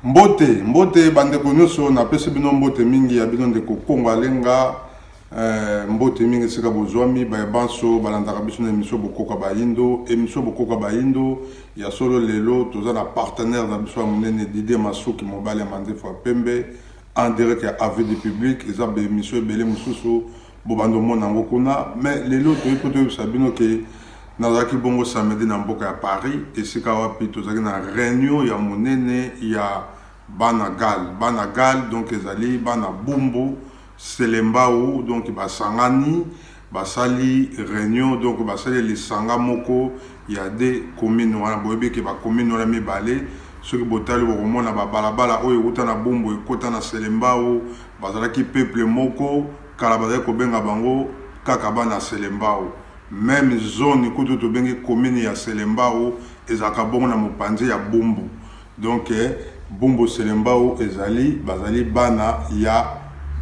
Mbote bandeko nyonso na pese bino mbote mingi ya bino ndeko Kongo alenga mbote mingi sika bozwami ba banso balandaka biso na émission bokoka bayindo ya solo lelo toza na partenaire na biso munene Didier Masuki mobile ya Mandefo Pembe en direct ya AV du public eza be émission belé mususu bobando mona ngokuna mais lelo to sabino ke nazaki bongo samedi na mboka ya Paris esika wapi tozaki na réunion ya munene ya Banagal donc ezali bana bumbu Selembao donc basangani basali réunion donc basali lisanga moko ya des communes wana boyebi ke ba commune wana mibale soki botali bokomona ba balabala oyo ekuta na bumbu ekota na Selembao bazalaki peuple moko kala bazali kobenga bango kaka bana Selembao même zone ekuta tobengi commune ya Selembao ezaka bongo na mopanzi ya bumbu donc Bumbo Selembao ezali bazali bana ya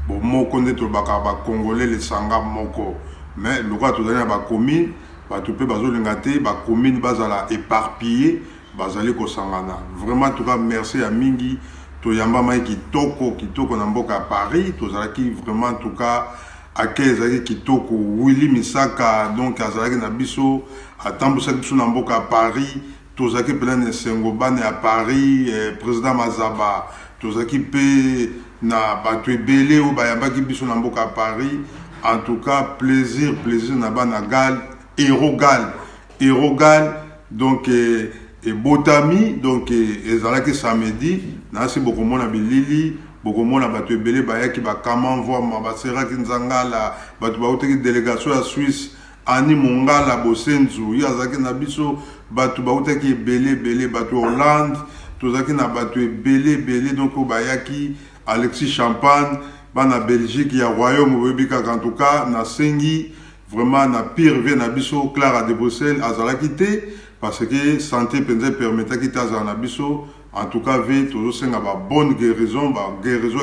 moko nde tobaka ba congolais les sanga moko mais lokwa tozali na ba commune bato pe bazolinga te ba commune bazala éparpillé bazali kosangana vraiment en tout cas merci à mingi toyamba mai kitoko na mboka Paris tozalaki vraiment en tout cas akeza kitoko Willy Misaka donc azalaki na biso atambusa biso na mboka Paris tozaki plein sengo bane à Paris président Mazaba tozaki pe na bato ebele o bayambaki biso na mboka Paris en tout cas plaisir na bana gal hérogal donc et botami donc ezalaki samedi na si bokomona bilili bokomona bato ebele bayaki bakama mvoma baseraki nzangala bato bautaki délégation ya Suisse ani mongala bosenzu yazaki na biso bato bautaki ebele bato Hollande tozaki na bato ebele donc bayaki Alexis Champagne bana Belgique ya royaume webika en tout cas na sengi vraiment na pire vie na biso Clara de Bruxelles azalaki te parce que santé penza permettait ki tazana biso en tout cas ve tozo senga ba bonne guérison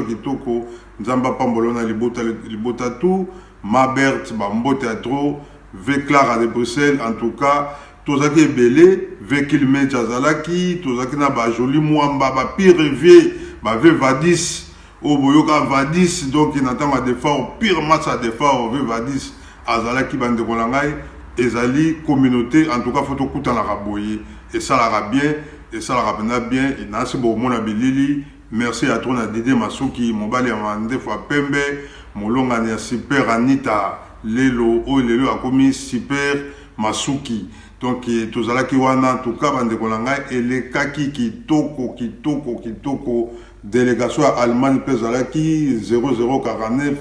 kitoko nzamba pambolona libota tout Mabert ba mbote atro ve Clara de Bruxelles en tout cas tozaki ebele ve kilomètre azalaki tozaki na ba joli mwamba ba pire vie ba ve Vadis au boyoka Vadis donc il n'entend pas d'effort pire match à d'effort ve Vadis azalaki bande kolangai ezali communauté en tout cas faut tokuta la raboyer et ça la bien et ça la bien et nasi bo mona bilili merci à toi na Didier Masuki mobali ya Mandefo Pembe molonga ya super Anita lelo a commis super Masuki donc tozalaki wana en tout cas bande kolangai elekaki kitoko délégation à Allemagne pezalaki 0049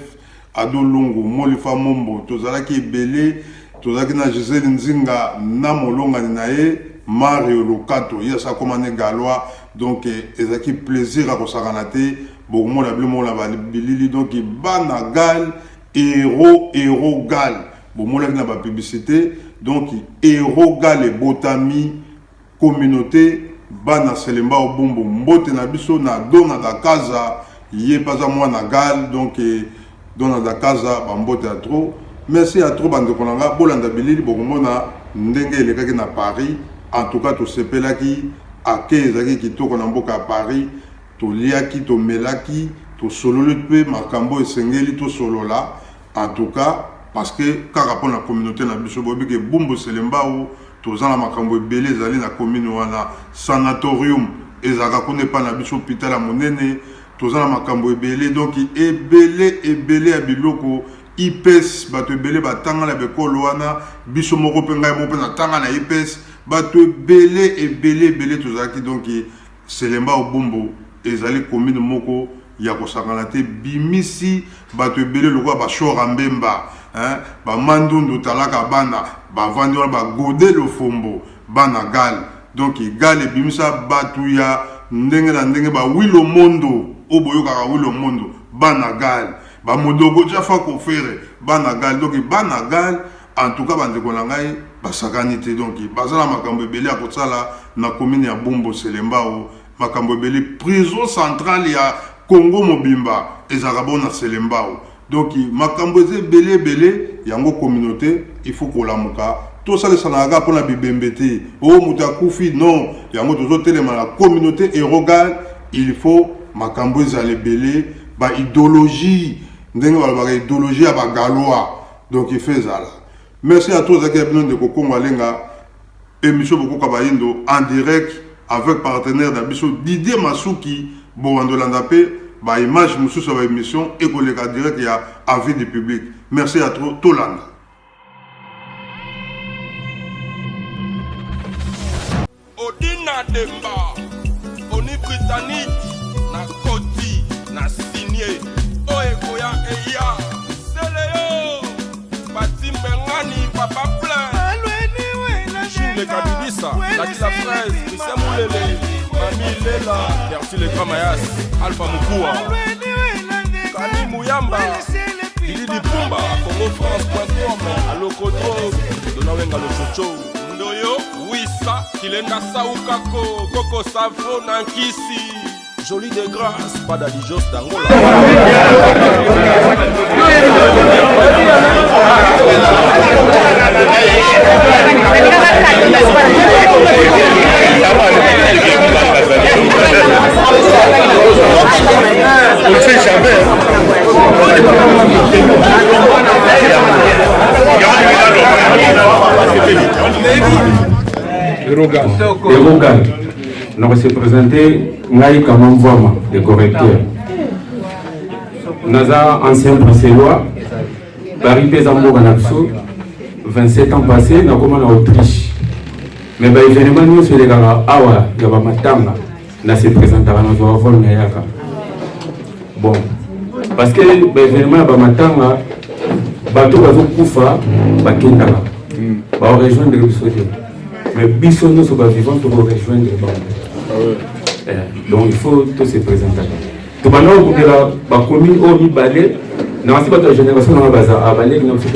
Adolongo Molifa Mombo tozalaki ebele tozalaki na Gisèle Nzinga na molonga nae Mario Lokato yasa komane galwa donc ezaki plaisir à kosakana te bomo la blimo la bilili donc bana gal héros gal bomo la na ba publicité donc héros gal et botami communauté bana Selembao bombo mbote na biso na dona da casa yé pas à moi na gal donc dona da casa ba mbote à trop merci à trop bande konanga bolanda bilili bokomona ndenge elekaki na Paris en tout cas to sepelaki akezaki kitoko na mboka Paris to liaki to melaki to sololo pe makambo esengeli to solola en tout cas parce que kaka pour la communauté na biso bobi ke Bumbo Selembao tozana makambo ebele ezali na commune wana sanatorium ezaka kone pa na biso hôpital ya monene tozana makambo ebele donc ebele ya biloko IPS bato ebele batanga la bekolo wana biso moko pe ngai moko na tanga na IPS bato ebele tozaki donc Selembao Bumbo ezali commune moko ya kosangana te bimisi bato ebele lokwa ba shora mbemba ba mandundu talaka bana ba vandi wana ba gode lo fombo bana gal donc gal ebimisa batu ya ndenge na ndenge ba wilo mondo oboyoka ka wilo mondo bana gal ba modogo jafa ko fere bana gal donc bana gal en tout cas bande ko ngai basakani te donc bazala makambo ebele ya kosala na commune ya Bumbo Selembao makambo ebele prison centrale ya Congo mobimba ezaka bona Selembao donc makambo ebele yango communauté il faut kolamuka tout ça les sanaga pour la bibembete oh mutakufi non yango tozo telema la communauté hérogal il faut makambo ezala belé ba idéologie ndenge ba idéologie ya ba galois donc il fait ça là. Merci à tous qui ont de Congo Alenga émission beaucoup kabayindo en direct avec partenaire d'Abisso Didier Masuki Borando Landapé ba image musu sur émission et collègue direct il y a avis du public. Merci à tous Tolanda. Odina Demba Oni Britannique na Koti na signé Oekoya Eya Seleo Bati Mbengani Papa plein Chine Kabidisa Lati la fraise Christian Moulele Mami Lela Berti le Grand Mayas Alpha Mukua Kani Mouyamba Didi Dipumba CongoFrance.com Alokotro Donawenga le Chocho Ndoyo Wissa Kilenda Saukako Koko Savo Nankisi Joli de grâce, pas d'Alijos d'Angola. On ne sait jamais. Erogan. On va se présenter Ngai Kamamvama, le correcteur. Naza, ancien bruxellois, Paris Pézambo Ganapso, 27 ans passés, nous sommes en Autriche. Mais l'événement, nous sommes à Awa, il y a Matanga, nous se présentons à notre vol. Bon, parce que l'événement, il y a Matanga, bateau Koufa, Bakendala, va rejoindre le Soudé. Mais Bisson, nous sommes vivants pour rejoindre le Bambou. Donc il faut tous se présenter. Tout le monde la commune au Balé, dans la génération de la Balé, nous sommes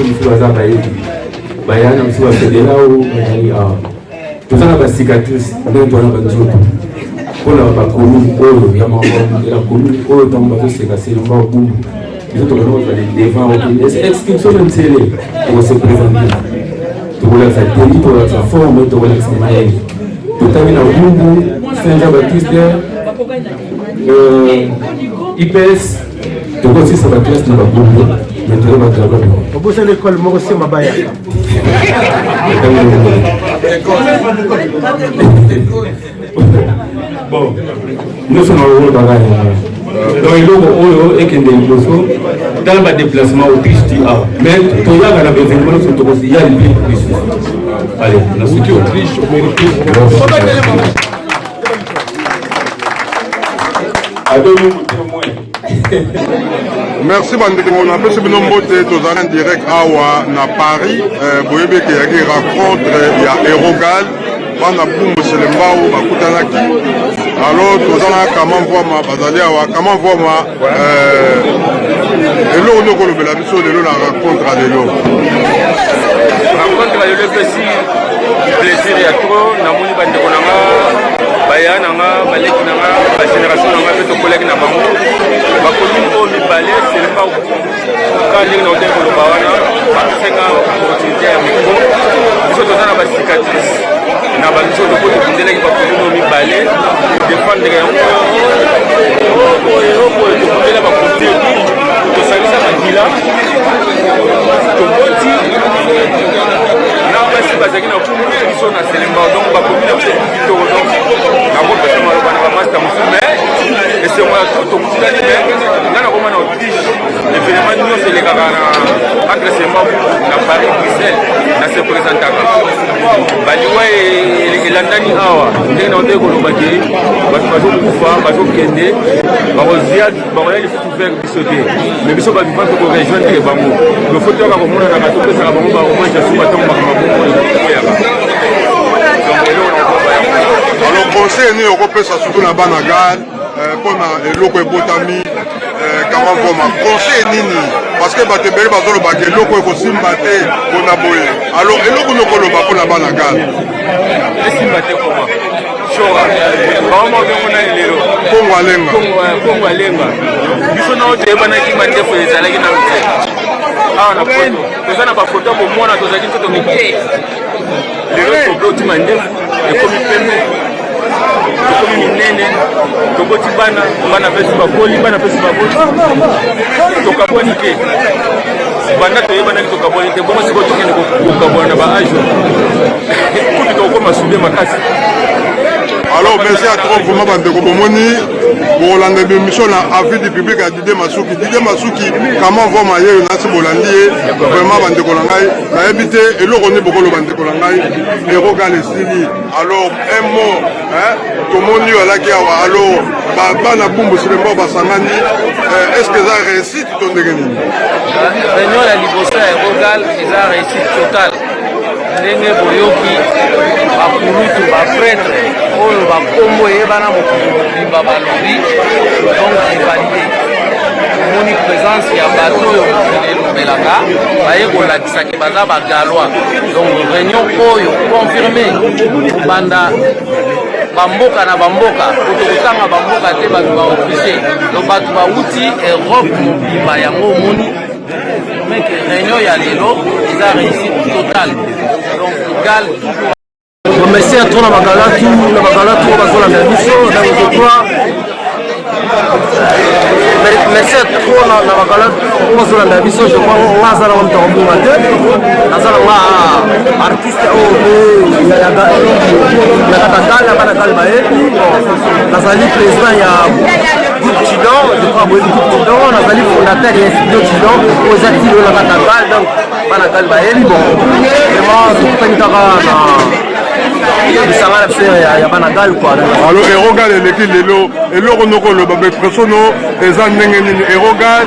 Bayana, nous sommes fédéraux, tout ça, la cicatrice, nous sommes pour la commune, la commune, c'est cassé, nous sommes devant, l'expression de télé pour se présenter. Tout le monde a dit, tout le monde a forme, tout le monde a maillé. Tout à l'heure, Saint-Jean-Baptiste, IPS, tout le monde aussi Saint-Baptiste dans la bourbe, mais tout le monde a travaillé. Au bout de l'école, moi aussi, ma baille. Bon, nous sommes au bagage. Donc, il y a dans le déplacement au Christi. Mais tout le monde a besoin de se trouver. Il y a une ville plus. Allez, on a soutenu Autriche, on mérite. Merci bandeko na pese bino mbote tozala en direct awa na Paris boyebe ke yaki rencontre ya Erogal bana Bumbu Selembao bakutanaki alors tozala kama mvoma bazali awa kama mvoma eloko ndoko lobela biso lelo na rencontre ya lelo plaisir ya trop namoni bandeko nanga baya nanga baleki nanga bagénération nanga mpe tokolaki na bango bakomini oyo mibale selemba ka ndenge na oteki koloba wana basenga opportunité ya mikro biso toza na basicatrice na babiso tokoti kundelaki bakomini oyo mibale defandre yango oyo tokundela bakoteki tosalisa makila toboti basi bazaki na kumu biso na selemba donc bakomi na biso kitoko donc nakopesa maloba na bamaster mosu mais esengo ya tokutikali me nga nakoma na autriche événement nyonso elekaka na entre selemba na paris bruxelles na se présentaka baliwa elandani awa ndenge na oteki kolobaki bato bazokufa bazokende bakoya lisusu vers biso te mais biso bavivant tokorejoindre bango lofo toyoka komonanaka topesaka bango bahommage asu batongo makamabo alors conseil nini okopesa surtout na bana gale mpona eloko ebotami kama mvoma conseil nini parce que bato ebele bazolobaka eloko ekosimba te mpona boye alors eloko nokoloba mpona bana gale esimba te koma shora baoma obengo na lelo kongo alenga biso nao toyebanaki mandefu ezalaki na te awa na poto toza na bafoto bomwana tozalaki ntoto mike lelo tobloti mandefu ekomi pembe tokomi minene toboti bana pesi bakoli bana pesi baboti tokabwani te banda toyebanaki tokabwani te bongo sikoyo tokende kokabwana na baage kutu tokokoma sude makasi. Alors merci à trop vraiment bandeko bomoni bolanda émission na avis du public à Didier Masuki. Didier Masuki comment va maye nasi bolandi vraiment bandeko na ngai na ebité eloko ne bokolo bandeko na ngai eroga lesili. Alors un mot tomoni alaki awa alors bana bumbu silembo basangani est-ce que ça réussit to ndenge nini? Réunion ya liboso ya erogal eza réussite totale ndenge boyoki bakulutu bapretre oyo bakombo eyebana mokili mobimba balobi donc evalide omoni présence ya bato oyo mokili elobelaka baye kolakisaki baza bagalwa donc réunion oyo confirme kobanda bamboka na bamboka kotokotanga bamboka te bato baofise to bato bauti Europe mobimba yango omoni meke réunion ya lelo eza réussite totale donc égal toujours. Merci à toi na bagalatu bazolanda biso na crois. Merci à toi na bagalatu bazolanda biso je crois ngazala wa mtambunga te azala wa artiste o ya katangala bana kalba yetu nazali président ya groupe Chidon je crois boy groupe Chidon nazali fondateur ya studio Chidon ozati lo na katangala donc bana kalba yetu bon vraiment tukutaka na alors erogal eleki lelo eloko nokoloba bepreso no eza ndenge nini erogal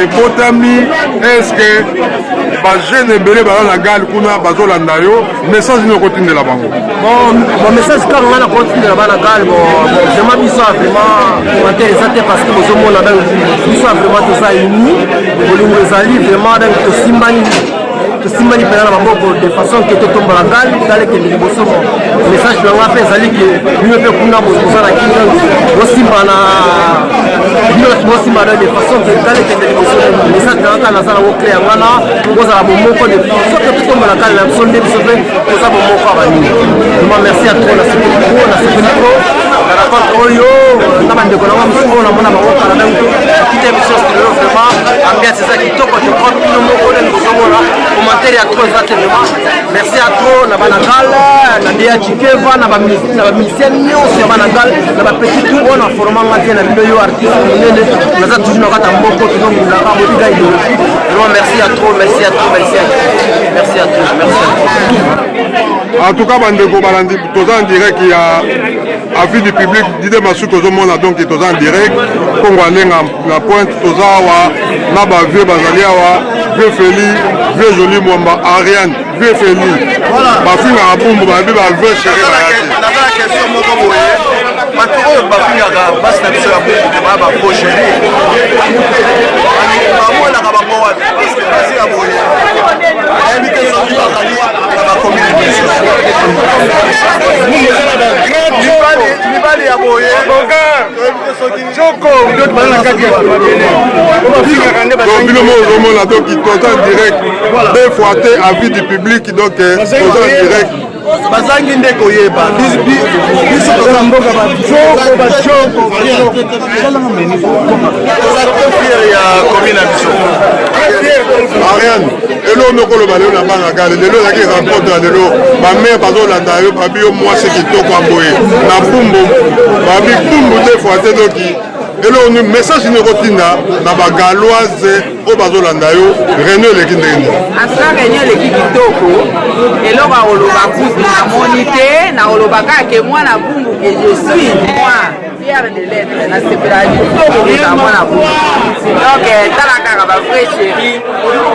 ebotami estce bajeune ebele baza na gale kuna bazolanda yo message nini okotindela bango? Bon message kaka nga na kotindela bana gale vraiment biso a vraiment commentaire eza te parce que bozomona biso a vraiment toza uni bolingo ezali vraiment donc tosimbani mpena na maboko de façon ke totombola ngali talekende liboso message na nga mpe ezali ke bino mpe kuna boza na kini bosimba de façon ke talekende liboso message na nga naza nango cle yanga na bozala bomoko de façon ke totombola ngali na biso nde biso mpe toza bomoko ya banini vraiment merci à trop na sepeli pro na raconte oyo na bandeko na nga mosu oyo namona bango kala donc akita émission studio vraiment ambiance eza kitoko je crois bino moko nde bozomona commentaire à trop exactement. Merci à trop na Banagal, na Dia Chikeva, na ba musicien nyonso ya Banagal, na ba petit tour on a formé na vidéo artiste munene, na za toujours na kata mboko to na ka bodiga idéologie. Vraiment merci à trop, merci à trop, merci à trop. Merci à trop, merci à trop. En tout cas bandeko balandi toza en direct ya avis du public Didier Masuki ozomona donc toza en direct Kongo alenga na pointe toza wa na ba vieux bazali awa vieux Feli vieux joli mwamba Ariane vieux Feli bafinga abumbu babi ba vieux chéri bayati na la question moko boye bato oyo bafingaka basi na biso ya bumbu te baya bafo chéri bamonaka bango wapi parce que basi ya boye ayebi te soki bazali na bakommunité mibali ya boye bino mo ozomona donc toza en direct deux fois te avis du public donc toza en direct bazangi nde koyeba biso toza mboka bajoko fier ya commune na biso Ariane elo nokoloba lelo na bangaka lelo ezalaki rencontre ya lelo bamere bazolanda yo babi yo mwasi kitoko amboye na bumbu babi bumbu deux fois te doki elo ni message ni kotinda na bagaloise oyo bazolanda yo réunion eleki ndenge asa réunion eleki kitoko eloko akoloba kutu namoni te nakoloba kaka ke mwana bumbu ke je suis moi fier de l'être nasepelaka kitoko kozala mwana bumbu donc tala kaka bavrai chéri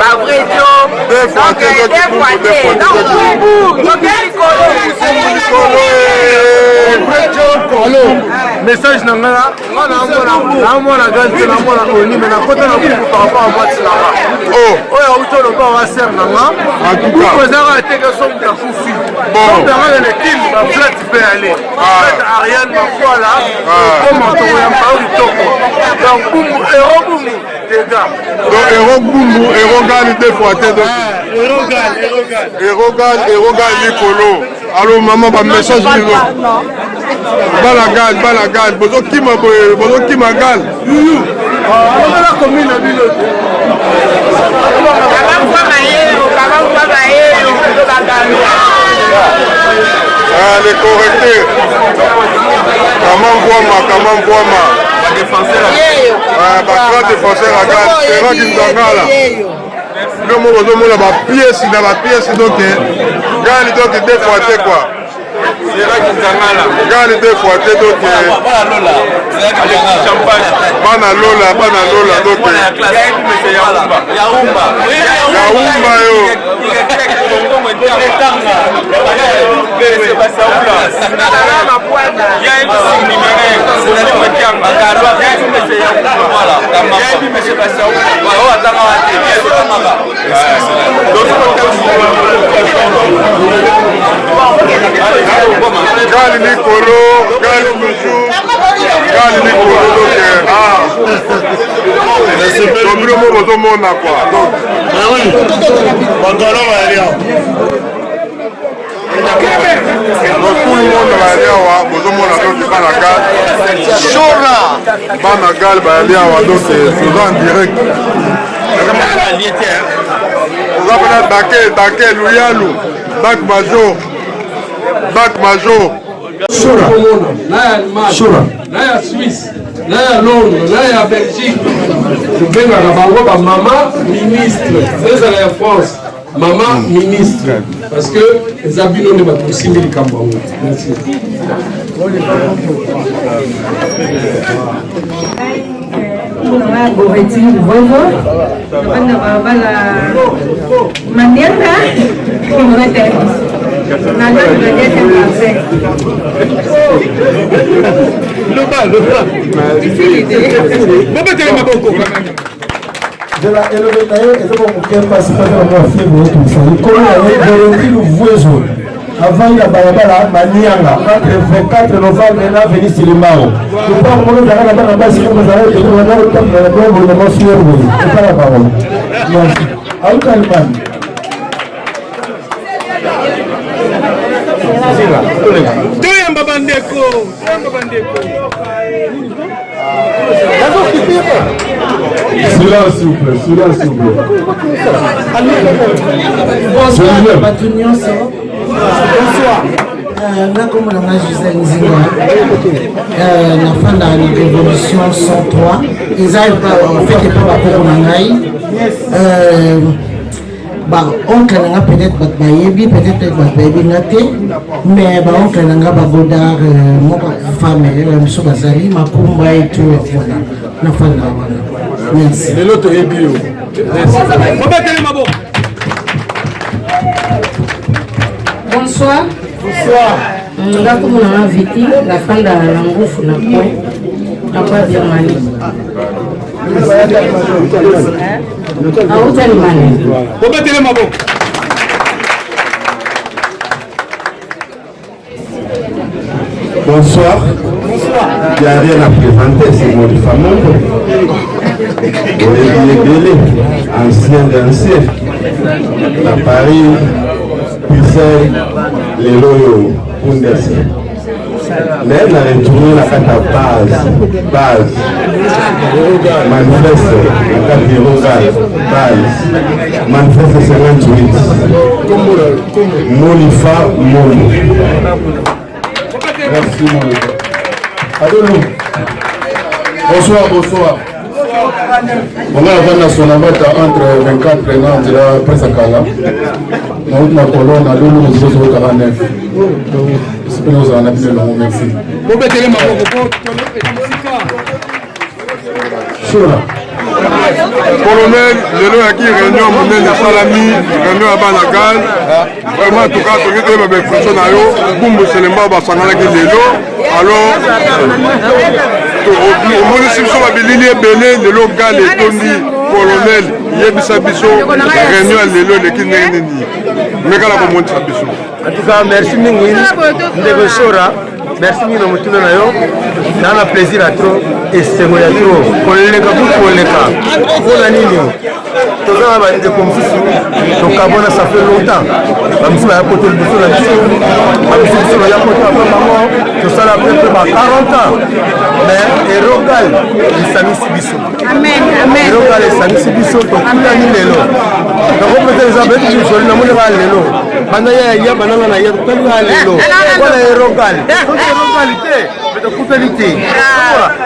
bavrai jo donc deux fois te donc bumbu toke likolo message na nga namona gante namona oni me nakota na buku par rapport à mwasi na nga oyo auti oloba wa ser na nga buku ezaka teke somutu akufi sombanga na lekili baflat mpe ale flat ariane bafoala komantoko ya mbao kitoko donc bumbu ero bumbu dega donc ero bumbu ero gali deux fois te donc ero gali likolo alo mama ba message lilo Bala gal, bozo kima gal. Les correcteurs. Comment Boama. Grand défenseur à gal. C'est vrai qu'il nous en a là. Le mot pièce donc gal donc deux fois quoi. C'est vrai qu'il nous en a là. Gal deux fois donc Bana Lola donc Yaoumba yo. Gali Nicolo, Gali Mouchou, Gali Nicolo, donc le mot au monde à quoi. Donc, tout le monde va aller à Banagal, va aller à donc c'est en direct. Vous avez Daké, Louyalou, Bac Major. Shura, là à Suisse, là à Londres, là à Belgique. Je vais à maman ministre, c'est à la France. Maman ministre, parce que les habits n'ont pas possible de Cameroun. Merci. de la élevé d'ailleurs et c'est pour qu'elle passe pas dans la fièvre et tout ça. Il connaît le voisin. Avant il a balabala manianga entre 24 novembre et là venir sur le Mao. Le pas mon dans la base sur le Zara de la top de la bonne le monsieur oui. C'est pas la parole. Merci. Alcalman. Toyamba bandeko. Silence s'il vous plaît. Bonsoir, Batunion. Bonsoir. Comme on a Gisèle Nzinga, la fin de la révolution 103, ils arrivent en fait pas pour Nangaï. Oncle n'a peut-être pas baïbi, peut-être pas baïbi naté, mais oncle n'a pas godard, mon femme, monsieur Bazali, ma combat et tout, voilà. La fin de la merci. Et l'autre est bio. Bonsoir. Bonsoir. Nga comme on a vécu la fin de la langouf na quoi. Na quoi bien mali. Ah où t'es mali. Bonsoir. Il n'y a rien à présenter, c'est mon fameux. Olivier Bélé, ancien d'ancien. À Paris, Puissel, les loyaux, Pundes. Mais elle a retourné la carte à base. Manifeste, la carte virogale, base. Manifeste 58. Molifa, Moli. Merci, Molifa. Allô, bonsoir. On a la nationale entre 24 et 90 de la presse à Kala. On a la colonne à l'eau, nous sommes 49. C'est nous en appelé le mot merci. Colonel, lelo yaki réunion monene salami, réunion à Banagal. Vraiment, en tout cas, tout le monde a fait na yo. Bumbu Selemba basangalaki lelo. Alors, au municipio babilili ebele lelo gal etondi colonel yebisa biso réunion lelo leki ndenge nini. Mekala komonisa biso. En tout cas, merci Mingwin, Ndebe Sora. merci mingi na motuna na yo naa na plaisir ya trop esengo ya trop koleka kutu koleka mpona nini toza na bandeko mosusu tokabona ça fait longtemps bamisu baya poto liboso na biso bamisu biso baya poto ava bango tosala pepe ba 40 ans mais erogal esamisi biso erogal esamisi biso tokutani lelo nakopesa eza beti joli namoneka lelo banda ya bananga na ye totalika lelo mpona erogal erogal te tokutani te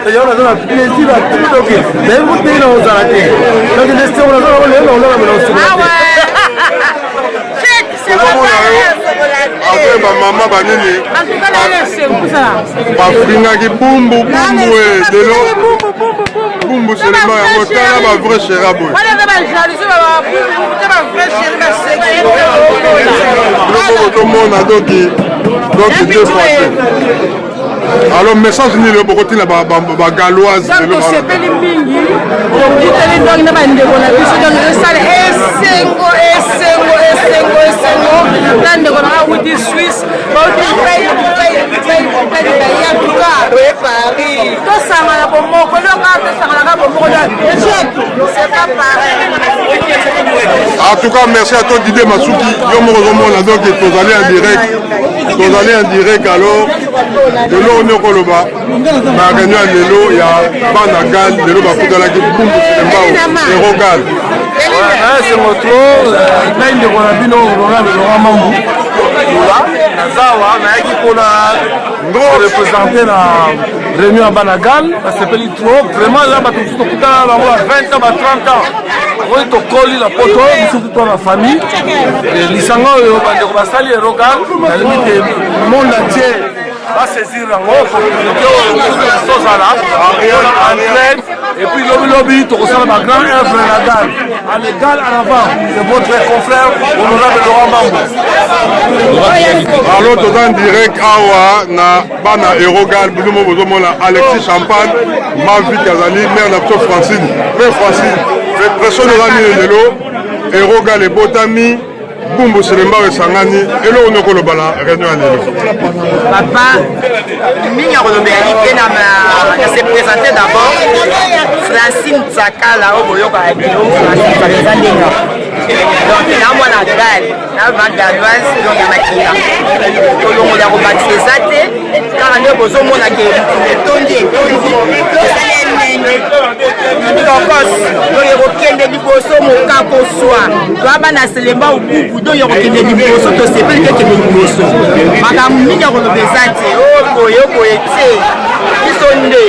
toyao naza na plaisir ya toki nayebi kotei na ozala te donc lesteur naza na lelo olala mena osobola te bamama banini bafringaki bumbu lelo bumbu selema yango tala bavrai chéra boye biloko tomona doki deux fois te alors message nini bokotina bagaloise tosepeli mingi tokiteli ndongi na bandeko na biso donc esala esengo na ndeko na bauti swisse bauti tosangana bomoko loka tosanganaka bomoko c'est pas pareil. En tout cas, merci à toi Didier Masuki. Yo moko zomona donc tozali en direct alors de l'eau on est koloba na réunion lelo ya bana gal lelo bakutala ki bumbu mbao erogal c'est motro na ndeko na bino ngona ngona mambu nazawa nayaki mpona représenter na réunion ya bana gal basepeli trop vraiment là bato mosusu tokutana bango ba 20 ans ba 30 ans oyo tokoli na poto misusu to na famille lisanga oyo bandeko basali erogal nalingi te monde entier basaisir yango opportunité oyo tozala entraide et puis lobi tokosala ba grand œuvre na gal en égal en avant de votre confrère honorable Laurent Mambo. alors toza en direct awa na bana erogal bino bozomona Alexis Champagne mavi kazali mère na biso Francine mère Francine pression eza nini lelo erogal ebotami bumbu selembao esangani eloko nokoloba na réunion ya lelo papa mingi akolobelaki te na se présenter d'abord Francine Tsakala oyo boyokaka bino Francine Tsakala eza ndenga donc na mwana gale na bagaloise donc ya makila tolongola ya kobakisa eza te kaka nde bozomona ke etondi lokos oyo ekokende liboso mokako swa toaba na selemba obubu do oyo ekokende liboso tosepeli kekende liboso makambo mingi akoloba eza te oboye te biso nde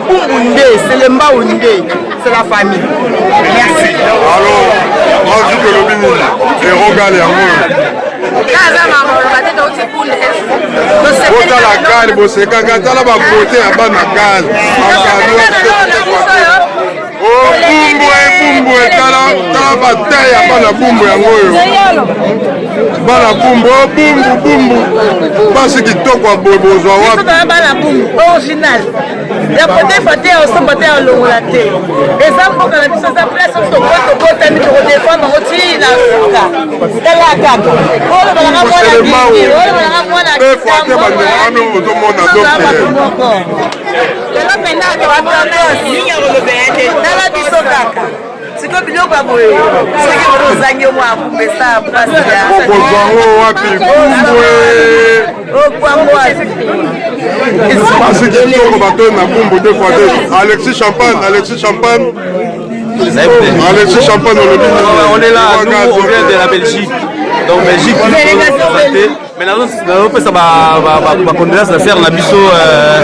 bumbu nde selemba nde c'est la famille merci alors mavi kolobi nini erogal yango botala gal bosekaka tala babote ya bana gal bumbu tala bataille ya bana bumbu yango oyo bana bumbu bumbu basi kitoko bozwa wapi bana bumbu original ya kote fate osomba te olongola te eza mboka na biso eza place tokotami tokodefendre yango ti na afrika tala kaka olobalaka mwana ozomona lelo pena tala biso kaka siko biloko ya boye soki ozangi omwa akumbesa place ya okozwango wapi bumbwe okwango wapi basi kitoko bato na bumbu deux fois deux Alexis Champagne on est là, nous on vient de la Belgique. Donc Belgique, mais napesa bacondoléance na sere na biso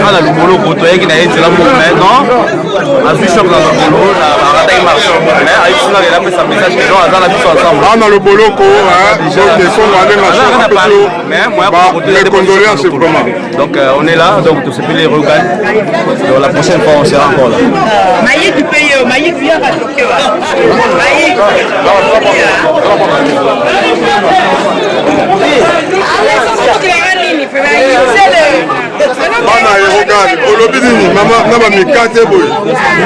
ana lubolo kotoyaki na ye nzela maintenant azwi choc na lubolo arataki marche mais ayebisina lela apesa message que aza na biso ensemble ana loboloko songo alenga bacondoléance vraiment donc on est là donc tosepeli Erogal donc la prochaine fois on sera encore là Mayik paye Mayik vient à Tokyo Mayik bana Erogal olobi nini na bamikate boye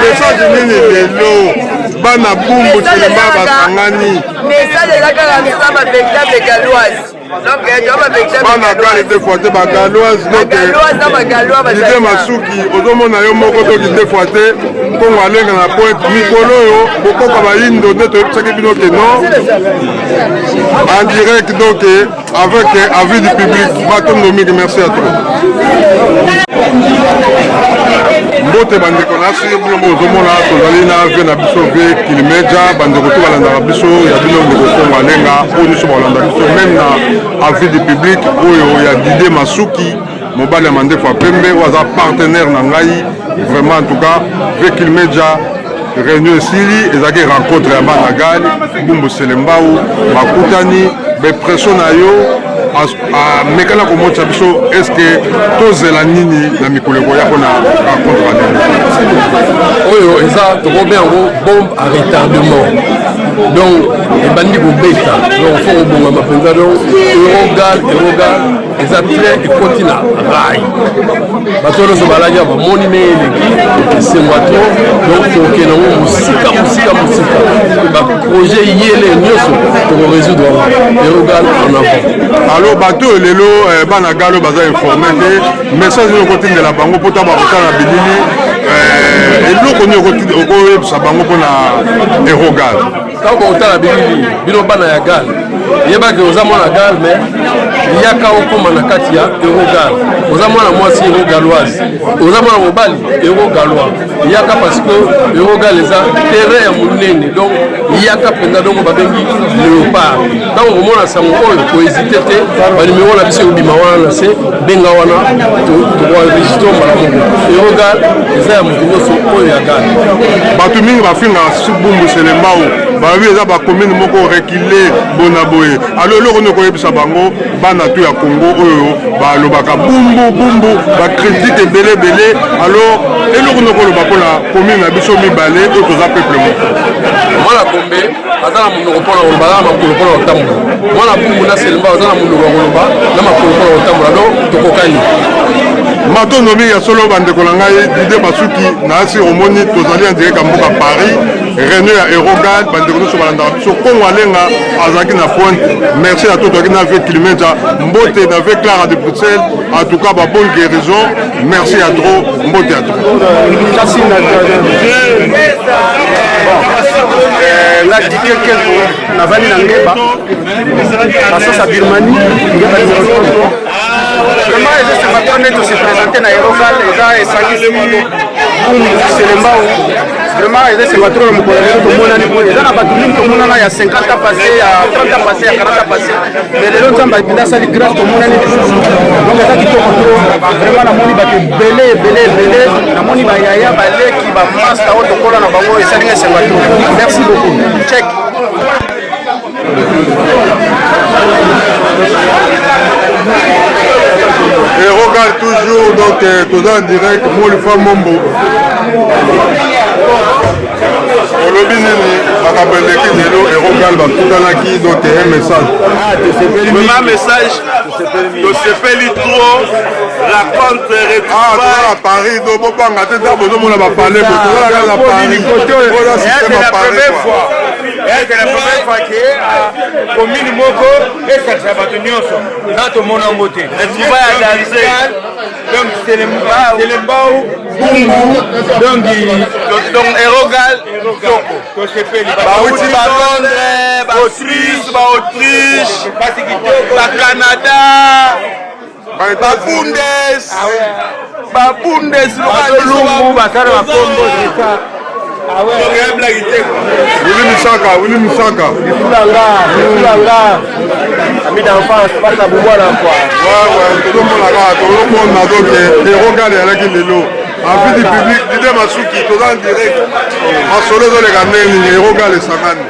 message nini lelo bana bumbu selema basangani message eza kaka biso na bavéritable galoise bana gale deux fois te bagaloise ide masuki ozomona yo moko toki deux fois te kongo alenga na pointe mikolo oyo bokoka bayindo nde toyebisaki bino ke non en direct donc avec avis du public batondo mingi merci à toi mbote bandeko nasi bino bozomona tozali na vie na biso vie kilimeja bandeko to balandaka biso ya bino ndeko kongo alenga oyo nyonso balanda biso même na avis du public oyo ya Didé Masuki mobali ya mandefu ya pembe oyo aza partenaire na ngai vraiment en tout cas vie kilimeja réunion esili ezalaki rencontre ya bana gali Bumbu Selembao bakutani bepression na yo amekana komotisa biso eske tozela nini na mikolo ekoya mpona rencontre banene oyo eza tokobe yango bombe à retardement donc ebandi kobeta donc fo kobongama mpenza donc erogal eza train ekoti na rai bato nyonso balaki bamoni me eleki esengwa tro donc toke nango mosika baprojet yele nyonso tokorésoudre erogal en avant alors bato lelo bana galo baza informé te message oyo okotindela bango mpo ta bakotala bilili eloko nini okoyebisa bango mpona erogal ntango bakotala bilili bino bana ya gal yebaki oza mwana gal me yaka okoma na kati ya erogal oza mwana mwasi erogaloise oza mwana mobali erogalois yaka parce que erogal eza terrain ya monene donc yaka mpenza dongo babengi léopard ntango komona sango oyo kohésite te banimero na biso ebima wana na se benga wana tokoenregistre mbala moko erogal eza ya moto nyonso oyo ya gal bato mingi bafingaka Bumbu Selembao babi eza bacommune moko rekile bona boye alo eloko nini koyebisa bango bana to ya Congo oyo balobaka bumbu bakritike ebele alo eloko nini koloba mpona commune na biso mibale oyo toza peuple moko mwana Gombe aza na monoko mpona koloba na makolo mpona kotambola mwana Bumbu na Selembao aza na monoko ya koloba na makolo mpona kotambola donc tokokani matondo mingi ya solo bandeko na ngai Didé Masuki nasi omoni tozali en direct ya mboka Paris réunion ya erogal bandeko nyonso balandaka biso kongo alenga azalaki na pointe merci à toi toyaki na vie kilimeja mbote na vie Clara de Bruxelles en tout cas bonne guérison merci à trop mbote à trop nga dike kelko navandi na ngeba basosa birmanie ngeba vraiment eza sebato nde tose présente na erogal eza esangisi Bumbu Selembao vraiment eza sebato na mokolo lelo tomonani boye eza na bato mingi tomonana ya 50 ans passé ya 30 ans passé ya 40 ans passé mais lelo nzambe apinda asali grâce tomonani lisusu donc eza kitoko tro vraiment namoni bato ebele namoni bayaya baleki bamasta oyo tokola na bango esalinga esenga tro merci beaucoup check erogal toujours donc toza en direct Molifa Mombo olobi nini makambo eleki lelo erogal bakutanaki donc un message un message tosepeli trop raconte retrouvaille à Paris donc bobanga te ntango bozomona bapale tozalaka na Paris oza système ya Paris quoi eke la première fois ke commune moko esakisa bato nyonso na tomona yango te retrouvaille ya danger donc Selembao Bumbu donc erogal tosepeli bauti ba Londres ba Suisse ba Autriche ba Canada babundes lungu basala bakombo Willy Misaka Lifulanga ami d'enfance pasa bubwana kwa tozomona kaka tozomona donc erogal eyalaki lelo avis du public Didé Masuki toza en direct masolo ezoleka ndenge erogal esangani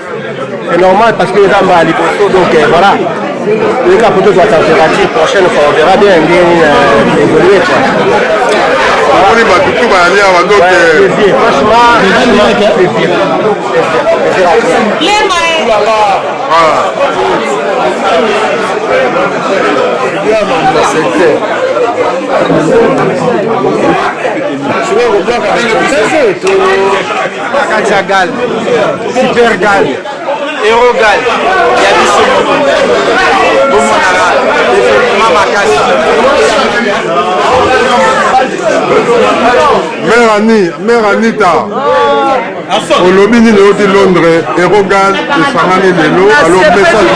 c'est normal parce que les amba à liposo donc voilà le cas pour la température prochaine fois on verra bien évoluer quoi amoni batutu bayali awa donc Gal, super gal, erogal, il y a du Mère Anita. Olobi ni leo de Londres, Erogal, de Sangani Lelo, alors message.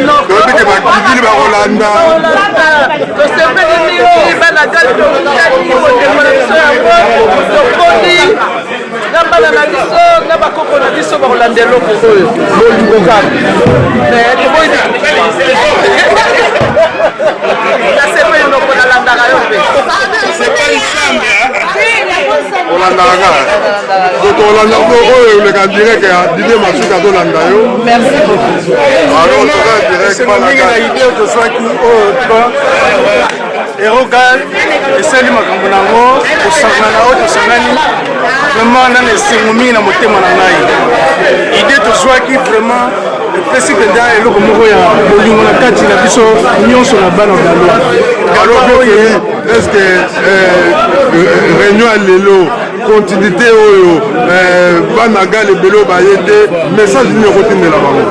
Donc que va qui va Rolanda. Nambala na biso na bakoko na biso bakolandela eloko oyo bolingo kaka nasepeli noko nalandaka yo mpe olandaka olandaka oyo oleka direct ya dide masuka tolanda yo alors toza direct mingi na idée tozwaki oyo Erogal esali makambo nango kosangana oyo tosangani vraiment nana esengo mingi na motema na ngai idée tozwaki vraiment epesi mpenza eloko moko ya bolingo na kati na biso nyonso na bana alors est-ce que réunion ya lelo continuité oyo bana ga lebelo baye te message nini okotindela bango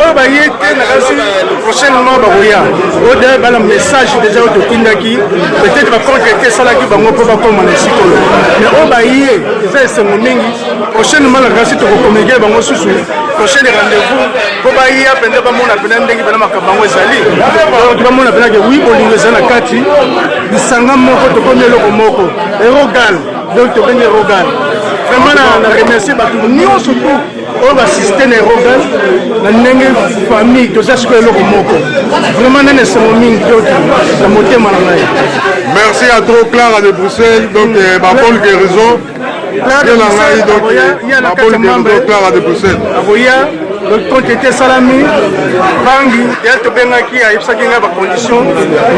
oyo baye te nakasi prochainement bakoya oyo de bana message déjà oyo totindaki peut-être baconcrété esalaki bango mpo bakoma na sikolo mais oyo baye eza esengo mingi prochainement nakasi tokokommunike bango susu prochaine rendez-vous mpo baya mpenza bamona mpena ndenge mpena makambo yango ezali bamona mpenake wi bolingo eza na kati lisanga moko tokomi eloko moko Erogal donc tobengi Erogal vraiment na remercie bato nyonso tu oyo basiste na Erogal na ndenge famille toza sikoyo eloko moko vraiment nana esengo mingi toki na motema na ngai merci à trop Clara de Bruxelles donc bapole guérison Clara de Bruxelles donc quand était salami bangi ya tobengaki ayebisaki ngai bacondition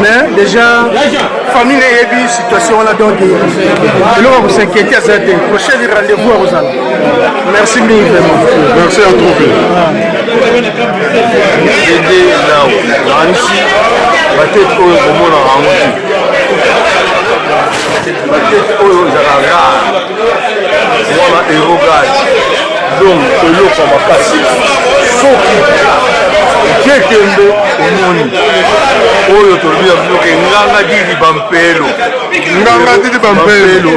mais déjà famille nayebi situation wana donc eloko kosinquiété aza te prochaine rendez-vous akozala merci mingi vraiment merci à trop ede nao nanisi batete oyo komona yango te batete oyo ezalaka rare wana Erogal donc eloko makasi soki okekembe omoni oyo tolobi ya binoke nganga didi bampelo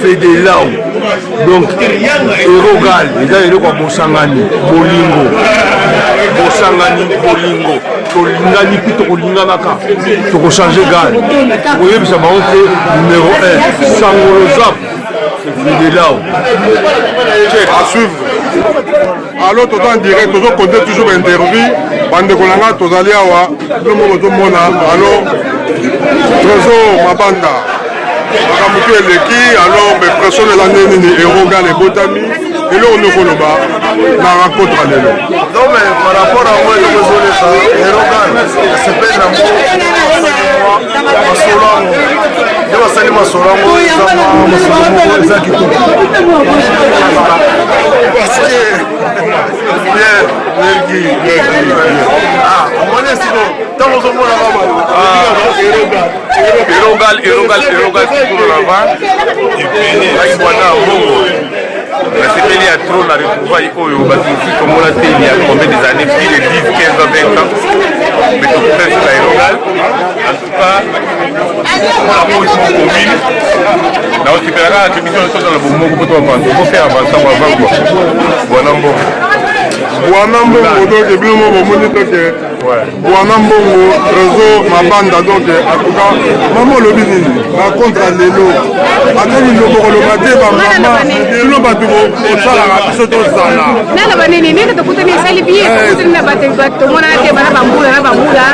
fedelau donc Erogal eza eloko ya bosangani bolingo tolingani mpi tokolinganaka tokochange gale koyebisa bango te numéro 1 sangolo zap fedelau à suivre. Alors tout en direct, tout le côté toujours interview. Bande kolanga tozali awa, tout le monde mona. Alors trésor mabanda. Bakamutu eleki, alors mais personne l'année ni Erogal et Botami. Et là on est koloba na rencontre à l'élo. Non mais par rapport à moi le désolé ça Erogal c'est pas un mot. Masolango. Deva sali masolango za kitu. Parce que bien ah on est sinon tant aux hommes Erogal pour l'avant et puis aïe bwana bongo nasepeli ya trop na retrouvaille oyo batusi komona te il y a combien des années plus de 10 15 ans 20 ans mais topresse na Erogal en tout cas mpona position commune naosepelaka na émission tozala bomoko po tofaire avansango avant quoi bwana mbongo donc bino mo bomoni toke bwana mbongo réseau mabanda donc en tout cas mama olobi nini racontre lelo atali loboko loba te bamama bino bato kosalaka biso tozala nana banini ndenge tokutani esali bien tokutani na bato tomonana te bana bambula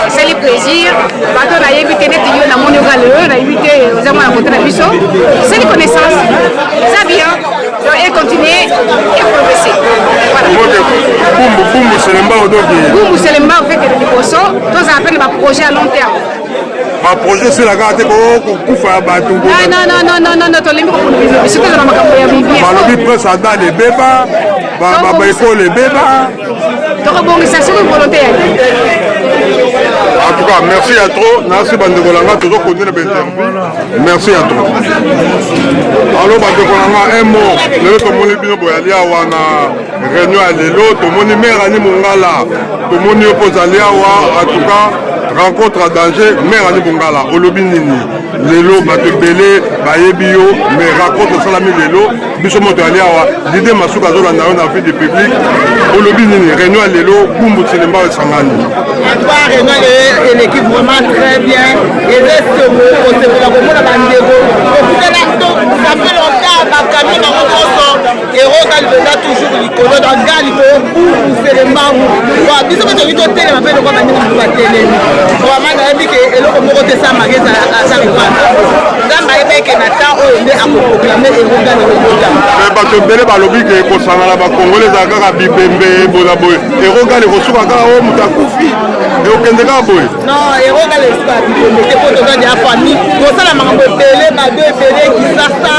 esali plaisir bato nayebi te neti yo namoni oka lelo nayebi te oza mwana kote na biso esali connaissance eza bien et continuer et progresser. Bumbu Selemba, en fait, les liboso, tous appellent ma projet à long terme. Ma projet c'est la carte pour faire battre. Non, tu l'aimes pour nous. C'est que dans ma campagne, Balobi presse à dans les bébés, école les bébés. Donc bon, ça c'est une volonté. En tout cas, merci à trop. Merci Bandekolanga, toujours connu le interview. Merci à trop. Alors Bandekolanga, un mot. Le tomoni bino boyali awa na réunion à lelo, tomoni mère ani mongala, tomoni opposali awa, en tout cas rencontre à danger, mère ani mongala, olobi nini. lelo bato ebele bayebi yo mais raconte osalami lelo biso moto ali awa Didier Masuka azolanda yo na vie de public olobi nini réunion ya lelo Bumbu Tselemba esangani réunion et l'équipe vraiment très bien et reste au la komona bandeko okutana ça fait longtemps bakami na mokoso eroka libenda toujours likolo dans gali ko Bumbu Tselemba wa biso bato bito tele mape lokwa bandeko batelemi vraiment na yebi ke eloko moko te sa mageza asa ripana nzamba ebeke na temps oyo nde akoproklame eroka libenda mais bato ebele balobi ke kosangana bakongole ezala kaka bibembe bola boye eroka lekosuka kaka oyo moto akufi eokende kaka boye non eroka lesuka bibembe te po toza dia famille kosala makambo ebele bado ebele kisasa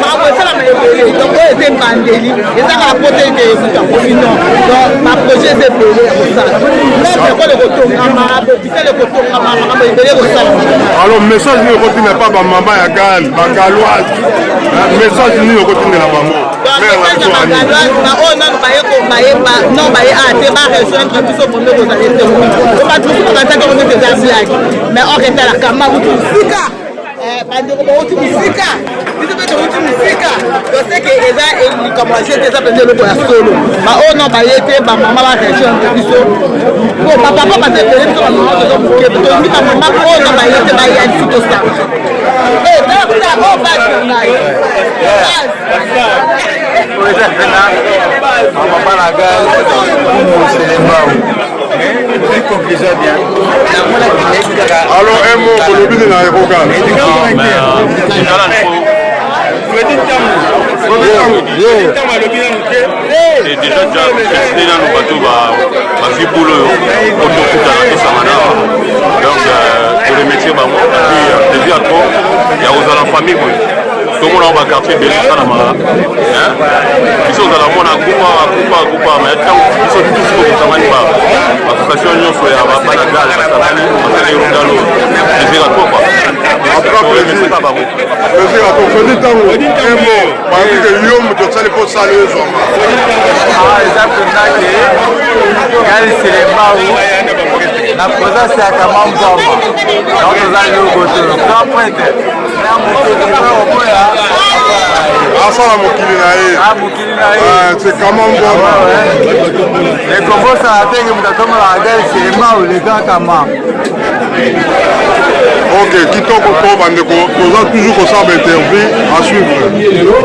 makambo esalama ebele donc oyo ete bandeli ezaka po te ete moto akofi non donc baprojet eza ebele ya kosala même ekole ekotongama hôpital ekotongama makambo ebele kosalama alors message nini okotina pa bamama ya gale bagaloise message nini okotindela bango oyo nano bayeba non baye ate barejoindre biso pombe kozala ete batuzokokataka onete eza blage mais oretalaka mabutu mosika bandeko bauti mosika biso mpe touti mosika toseke eza likambo ya jete eza mpenza eloko ya solo baoyo non baye te bamama barejoindre biso po bapapa baza ebele biso bamama toza moke tolingi bamama oyo non baye te bayalisi tosanga tala oyo base ngai alors un mot kolobi na eroka et déjà festé nano bato bazwi boule oyo otokutana tosangana donc toremercie bango depuis atro ya kozala famille boye tomona bakartier ebele esalamaka biso ozala mona akupa mais ntango biso tusuko kosangani bassociation nyonso ya bana gale basalani basala erongalo plaisir à toi remercieka bango plaisir à toi fedi ntango emo bandike yo moto osali mpo osala ezwama eza mpenza ke gali Tselemba na présence ya kama mboma donc toza liogotolo grand prêtre na moto okoya asala mokili na ye c'est kama mboma ekobosana teke moto atombolaka gali Tselemba le grand kama ok kitoko mpo bandeko toza toujours kosala interview à suivre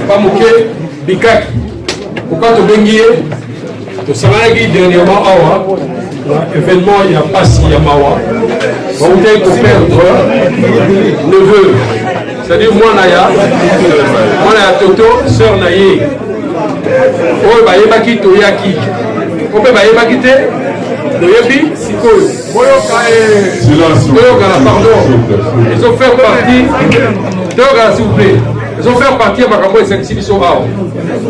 pamoke bikaki pourquoi tobengi ye tosanganaki dernièrement awa na événement ya pasi ya mawa bautaki koperdre neveu c'est-à-dire mwana ya toto sœur na ye oyo bayebaki toyaki o mpe bayebaki te toyebi sikoyo toyokana pardon ezofaire partie toyokana s'il vous plaît ezofaire partie ya makambo esangisi biso awa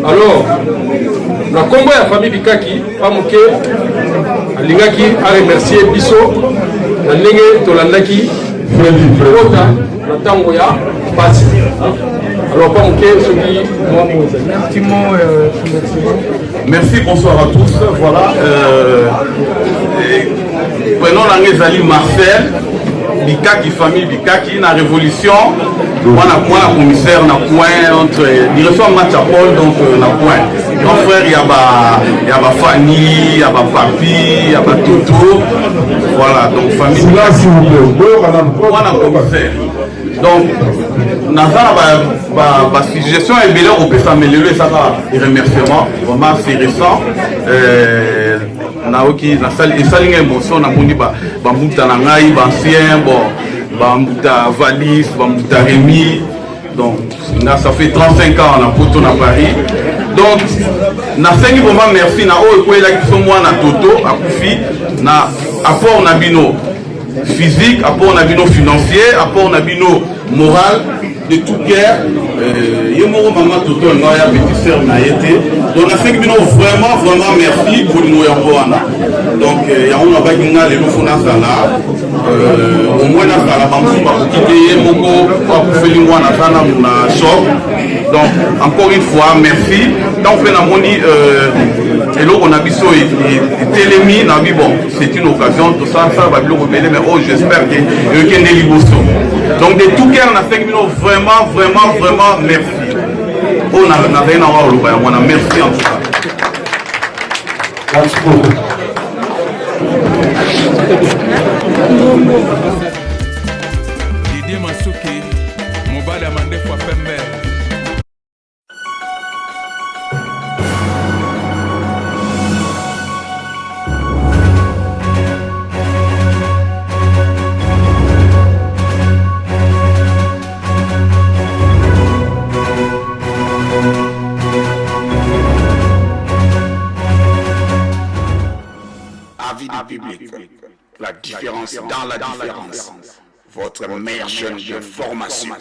alors na kombo ya famille bikaki pamoke alingaki aremercier biso na ndenge tolandaki kota na ntango ya pasi alors pamoke soki petit mot merci, bonsoir à tous. Voilà, prenons l'angezali Marcel Bikaki, famille Bikaki, la révolution. Moi, la commissaire, na point entre direction Matchapol, donc na point. Grand frère, il y a ma Fanny, il y a ma Papi, il y a ma Toto. Voilà, donc famille Bikaki. Moi, la commissaire. Donc, la suggestion est belle, on peut s'améliorer, ça va, des remerciements, vraiment c'est récent. Naoki, la salle, et ça, il y a une émotion, on a dit, Bambuta Nangaï, Bancien, Bambuta Valis, Bambuta Rémi. Donc, ça fait 35 ans, on a Poto à Paris. Donc, na sengi vraiment merci, na o ekoyela kiso mwana Toto, à Koufi, na apport na bino physique, apport na bino financier, apport na bino moral, de tout cœur. Yemoro maman Toto Ngoya, petite sœur Naïté. Donc, na sengi bino vraiment merci pour le moyamboana. Donc, yaouna bagina le lofona sala. Au moins na sala bamsuma pour quitter Yemoko, pour faire l'ingwana sana na shop. Donc, encore une fois, merci. Quand on fait la moni, et là, on a biso et télémi, bon, c'est une occasion, tout ça, va bien rebeller, mais oh, j'espère qu'il y a des liboso. Donc, de tout cœur, on a fait vraiment, vraiment, vraiment, merci. On n'a rien à voir au Loubaïa, on a merci en tout cas. Merci beaucoup. Didier Masuki, Mobada Mandefwa Pembe. Avis du public, la différence dans la différence, votre meilleure chaîne de formation.